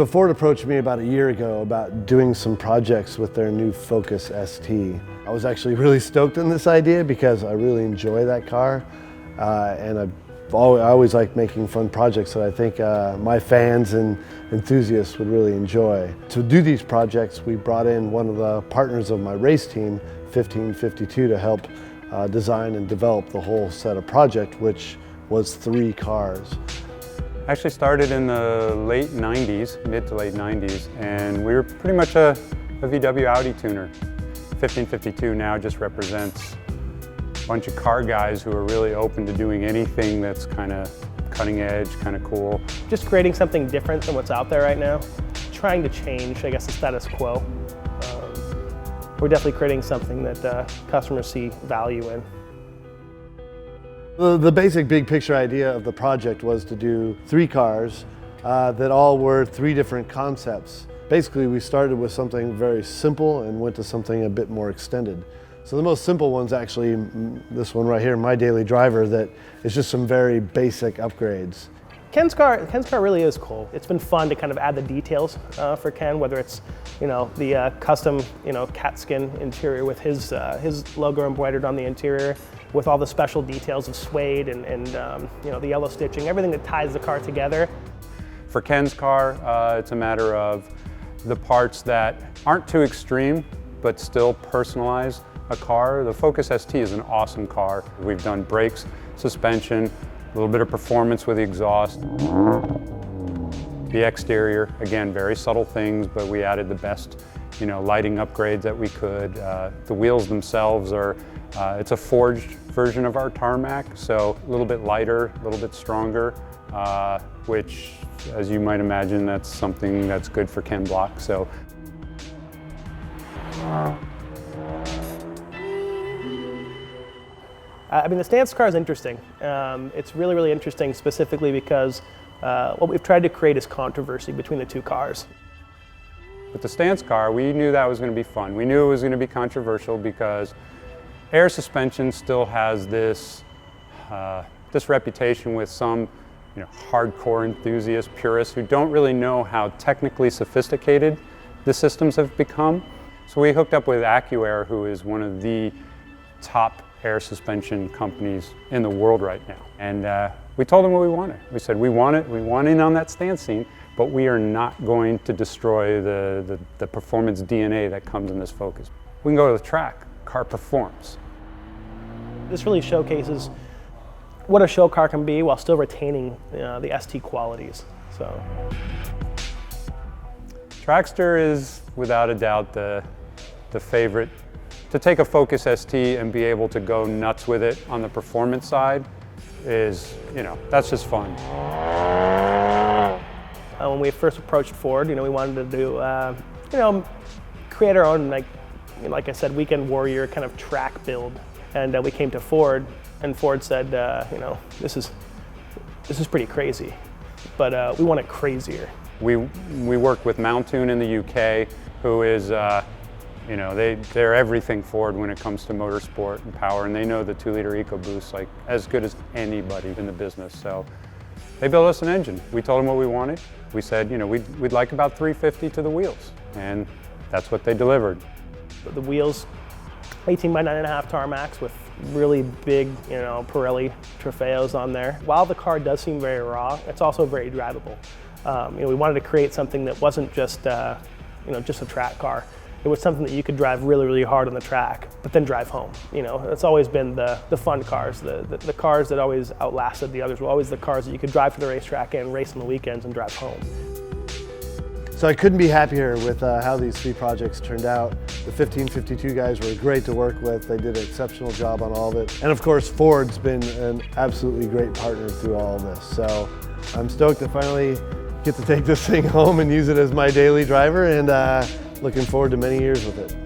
So Ford approached me about a year ago about doing some projects with their new Focus ST. I was actually really stoked in this idea because I really enjoy that car, and I always like making fun projects that I think my fans and enthusiasts would really enjoy. To do these projects, we brought in one of the partners of my race team, 1552, to help design and develop the whole set of project, which was 3 cars. I actually started in the late 90s, mid to late 90s, and we were pretty much a VW Audi tuner. 1552 now just represents a bunch of car guys who are really open to doing anything that's kind of cutting edge, kind of cool. Just creating something different than what's out there right now. Trying to change, I guess, the status quo. We're definitely creating something that customers see value in. The basic big picture idea of the project was to do 3 cars that all were 3 different concepts. Basically, we started with something very simple and went to something a bit more extended. So the most simple one's actually this one right here, my daily driver, that is just some very basic upgrades. Ken's car really is cool. It's been fun to kind of add the details for Ken, whether it's the custom cat skin interior with his logo embroidered on the interior, with all the special details of suede and the yellow stitching, everything that ties the car together. For Ken's car, it's a matter of the parts that aren't too extreme, but still personalize a car. The Focus ST is an awesome car. We've done brakes, suspension, a little bit of performance with the exhaust. The exterior, again, very subtle things, but we added the best lighting upgrades that we could. The wheels themselves are, it's a forged version of our tarmac, so a little bit lighter, a little bit stronger, which, as you might imagine, that's something that's good for Ken Block. So. I mean, the stance car is interesting. It's really, really interesting specifically because what we've tried to create is controversy between the 2 cars. With the stance car, we knew that was going to be fun. We knew it was going to be controversial because air suspension still has this reputation with some hardcore enthusiasts, purists who don't really know how technically sophisticated the systems have become. So we hooked up with AccuAir, who is one of the top air suspension companies in the world right now. And we told them what we wanted. We said, we want in on that stance scene, but we are not going to destroy the performance DNA that comes in this Focus. We can go to the track, car performs. This really showcases what a show car can be while still retaining the ST qualities. So, Trackster is without a doubt the favorite. To take a Focus ST and be able to go nuts with it on the performance side is, that's just fun. When we first approached Ford, we wanted to do, create our own, like I said, weekend warrior kind of track build. And we came to Ford, and Ford said, this is pretty crazy, but we want it crazier. We worked with Mountoon in the UK, who is, they're everything Ford when it comes to motorsport and power, and they know the 2-liter EcoBoost like as good as anybody in the business. So they built us an engine. We told them what we wanted. We said, we'd like about 350 to the wheels, and that's what they delivered. The wheels, 18 by 9.5 tarmacs with really big, Pirelli Trofeos on there. While the car does seem very raw, it's also very drivable. We wanted to create something that wasn't just, just a track car. It was something that you could drive really, really hard on the track, but then drive home. It's always been the fun cars, the cars that always outlasted the others were always the cars that you could drive to the racetrack and race on the weekends and drive home. So I couldn't be happier with how these 3 projects turned out. The 1552 guys were great to work with. They did an exceptional job on all of it. And of course, Ford's been an absolutely great partner through all of this. So I'm stoked to finally get to take this thing home and use it as my daily driver, and looking forward to many years with it.